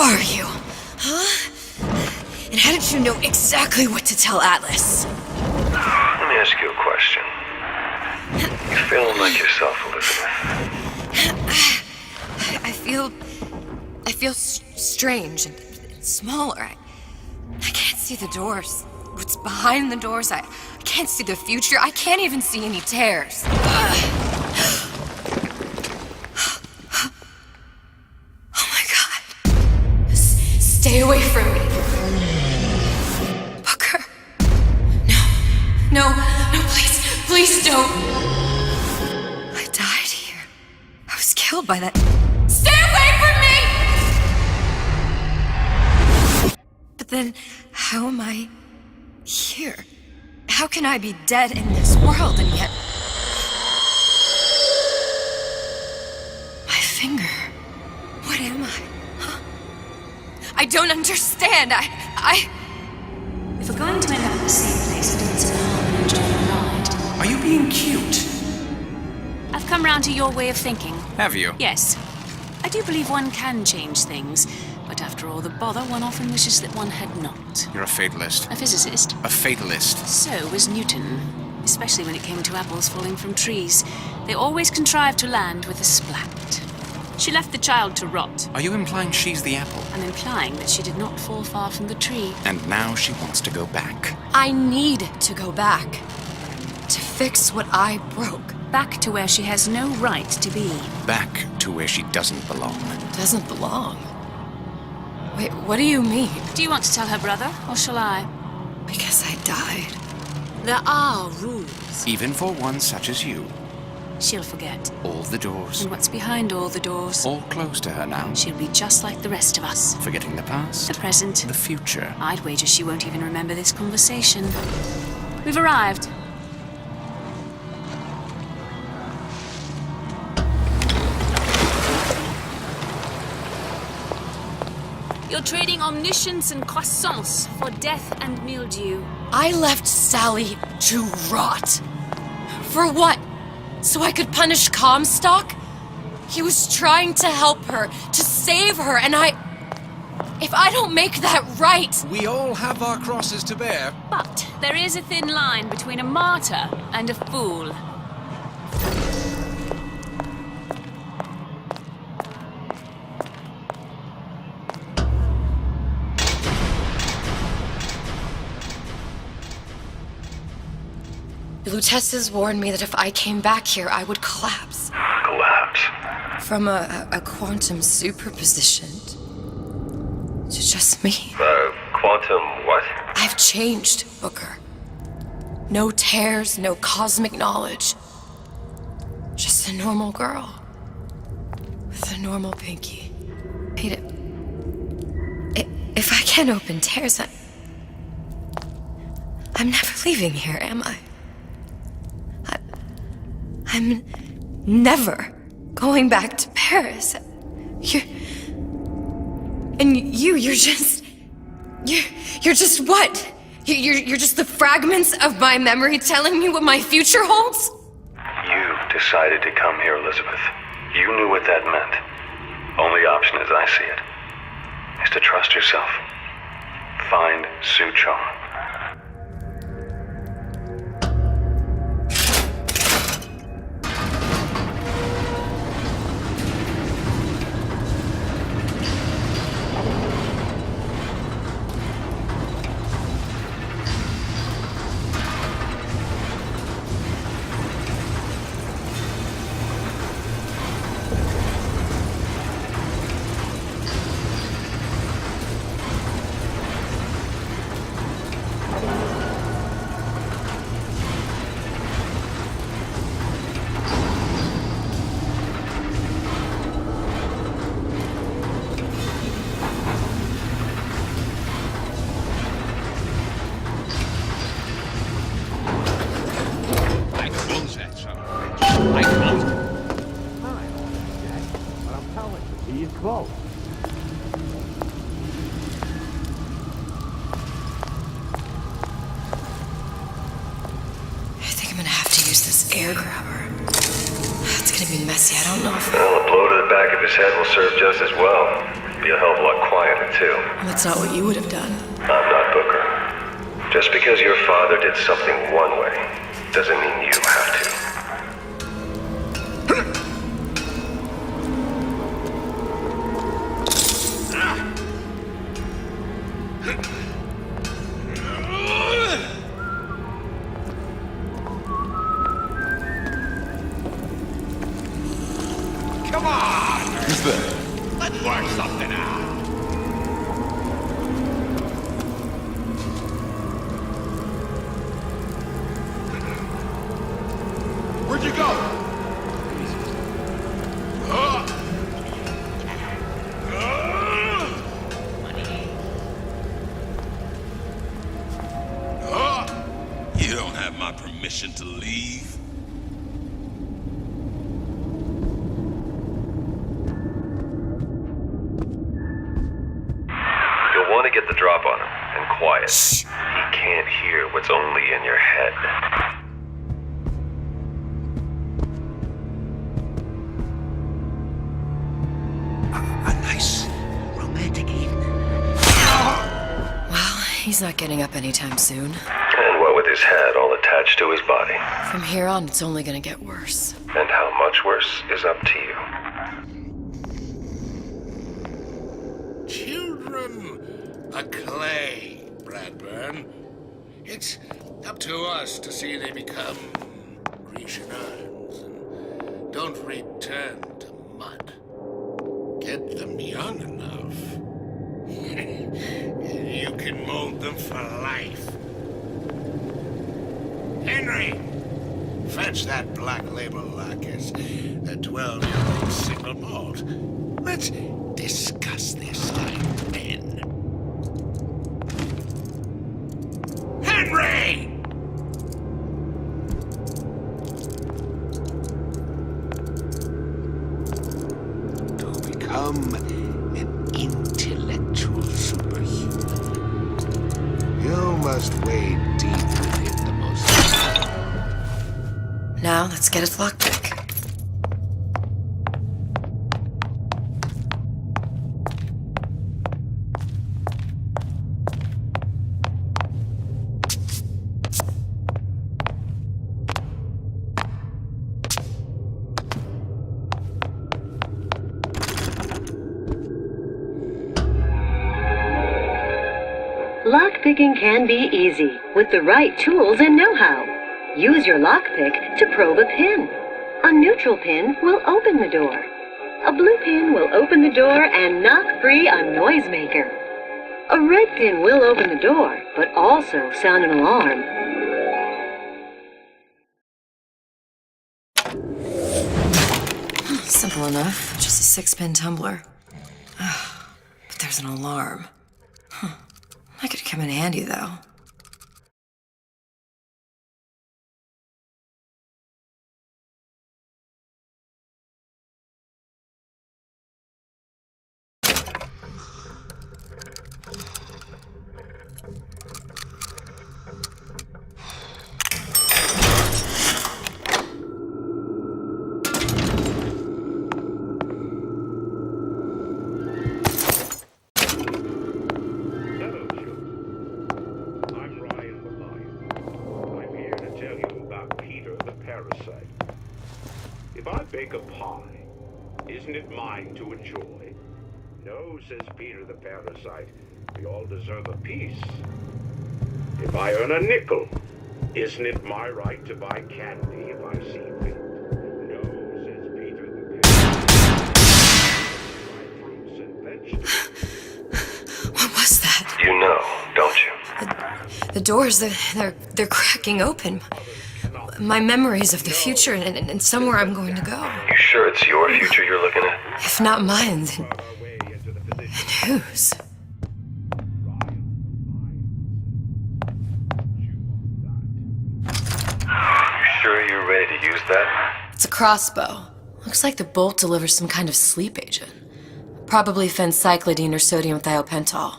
are you? Huh? And how did you know exactly what to tell Atlas? Let me ask you a question. You feeling like yourself, Elizabeth? I feel strange and smaller. I can't see the doors. What's behind the doors? I can't see the future. I can't even see any tears. Oh my God. Stay away from me. Booker. No, please don't. I died here. I was killed by that. Stay away from me! But then, how am I here? How can I be dead in this world and yet... My finger. What am I? Huh? I don't understand. If we're going to end up in the same place, it is an enjoy the ride. Are you being cute? I've come round to your way of thinking. Have you? Yes. I do believe one can change things, but after all the bother, one often wishes that one had not. You're a fatalist. A physicist. A fatalist. So was Newton, especially when it came to apples falling from trees. They always contrived to land with a splat. She left the child to rot. Are you implying she's the apple? I'm implying that she did not fall far from the tree. And now she wants to go back. I need to go back. To fix what I broke. Back to where she has no right to be. Back to where she doesn't belong. Doesn't belong? Wait, what do you mean? Do you want to tell her brother, or shall I? Because I died. There are rules. Even for one such as you. She'll forget. All the doors. And what's behind all the doors? All closed to her now. She'll be just like the rest of us. Forgetting the past. The present. The future. I'd wager she won't even remember this conversation. We've arrived. You're trading omniscience and croissance for death and mildew. I left Sally to rot. For what? So I could punish Comstock? He was trying to help her, to save her, and if I don't make that right... We all have our crosses to bear. But there is a thin line between a martyr and a fool. The Lutesses warned me that if I came back here, I would collapse. Collapse? From a quantum superposition to just me. Quantum what? I've changed, Booker. No tears, no cosmic knowledge. Just a normal girl. With a normal pinky. If I can't open tears, I'm never leaving here, am I? I'm never going back to Paris. You're just what? You're just the fragments of my memory telling me what my future holds? You decided to come here, Elizabeth. You knew what that meant. Only option, as I see it, is to trust yourself. Find Suchong. Air grabber. It's gonna be messy. I don't know if... Well, a blow to the back of his head will serve just as well. Be a hell of a lot quieter, too. That's not what you would have done. I'm not Booker. Just because your father did something one way, doesn't mean you have to. Come on! Who's there? Let's work something out. Where'd you go? You don't have my permission to leave. You'll want to get the drop on him, and quiet. He can't hear what's only in your head. A nice romantic evening. Well, he's not getting up anytime soon. And what with his head all attached to his body. From here on, it's only gonna get worse. And how much worse is up to you. Children are clay, Bradburn. It's up to us to see they become Grecian urns and don't return to mud. Get them young enough. You can mold them for life. Henry, fetch that black label lacquers, the 12-year-old single malt. Let's discuss this like men. Henry! To become an intellectual superhuman, you must wade deep within the most... Now, let's get its lockpick. Lockpicking can be easy with the right tools and know-how. Use your lockpick to probe a pin. A neutral pin will open the door. A blue pin will open the door and knock free a noisemaker. A red pin will open the door, but also sound an alarm. Simple enough. Just a 6-pin tumbler. But there's an alarm. That could come in handy, though. If I bake a pie, isn't it mine to enjoy? No, says Peter the parasite. We all deserve a piece. If I earn a nickel, isn't it my right to buy candy if I see fit? No, says Peter the parasite. Buy fruits and vegetables. What was that? You know, don't you? The doors, they're cracking open. My memories of the future and somewhere I'm going to go. You sure it's your future you're looking at? If not mine, then whose? You sure you're ready to use that? It's a crossbow. Looks like the bolt delivers some kind of sleep agent. Probably phencyclidine or sodium thiopental.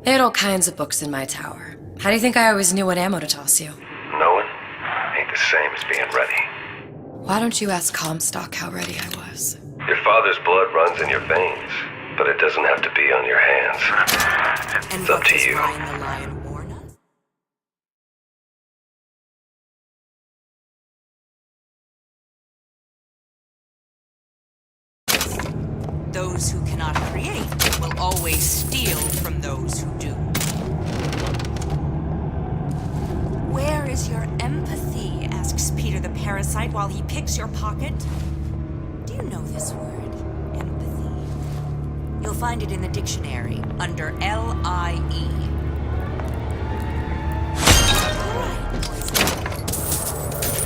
They had all kinds of books in my tower. How do you think I always knew what ammo to toss you? Knowing ain't the same as being ready. Why don't you ask Comstock how ready I was? Your father's blood runs in your veins. But it doesn't have to be on your hands. And It's up what to does you. Ryan the Lion warn us? Those who cannot create will always steal from those who do. Where is your empathy? Asks Peter the parasite while he picks your pocket. Do you know this word? Empathy. You'll find it in the dictionary under L-I-E.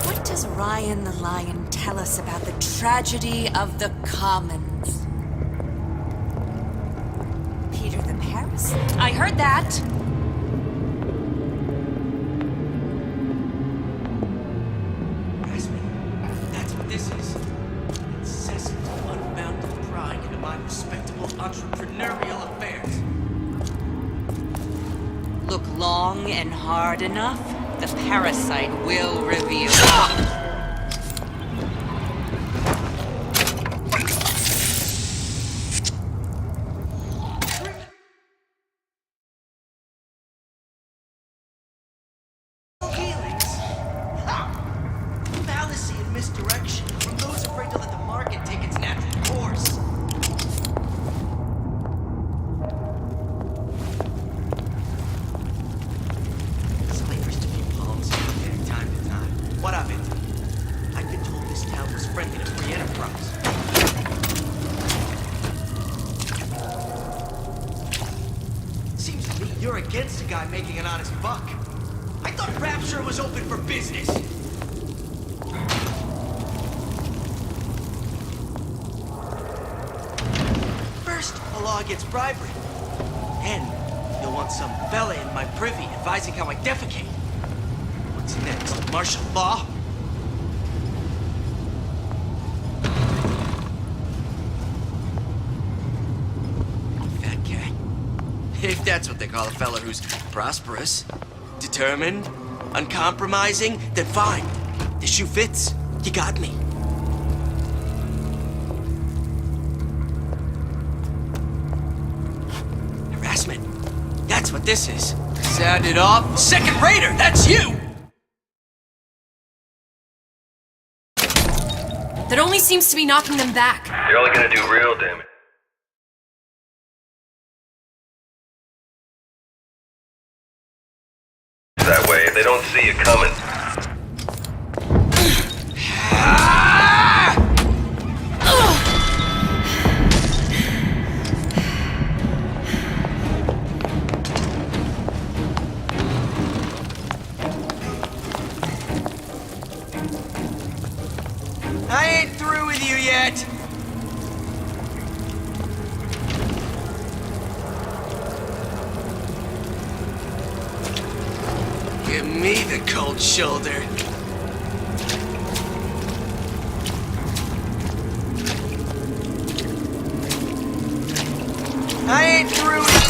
What does Ryan the Lion tell us about the tragedy of the commons? Peter the parasite. I heard that. That's what this is. Incessant, unbounded prying into my respectable entrepreneurial affairs. Look long and hard enough, the parasite will reveal. Feelings? Ha! Fallacy and misdirection from those afraid to let the market take its natural course. Slavers to be palms from time to time. What of it? I've been told this town was friendly to free enterprise. Seems to me you're against a guy making an honest buck. I thought Rapture was open for business. First, a law against bribery. Then, you'll want some fella in my privy advising how I defecate. What's next? Martial law? Fat cat. If that's what they call a fella who's prosperous, determined, uncompromising, then fine. The shoe fits. You got me. Harassment. That's what this is. Sound it off. Second raider, that's you! That only seems to be knocking them back. You're only gonna do real damage. That way, they don't see you coming. I ain't through with you yet. Give me the cold shoulder. I ain't through with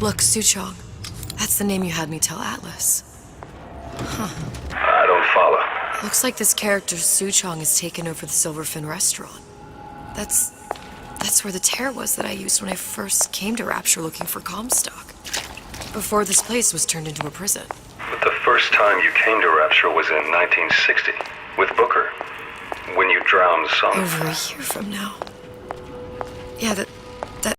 Look, Suchong. That's the name you had me tell Atlas. I don't follow. Looks like this character Suchong has taken over the Silverfin restaurant. That's where the tear was that I used when I first came to Rapture looking for Comstock. Before this place was turned into a prison. But the first time you came to Rapture was in 1960, with Booker, when you drowned some. Over a year from now. Yeah,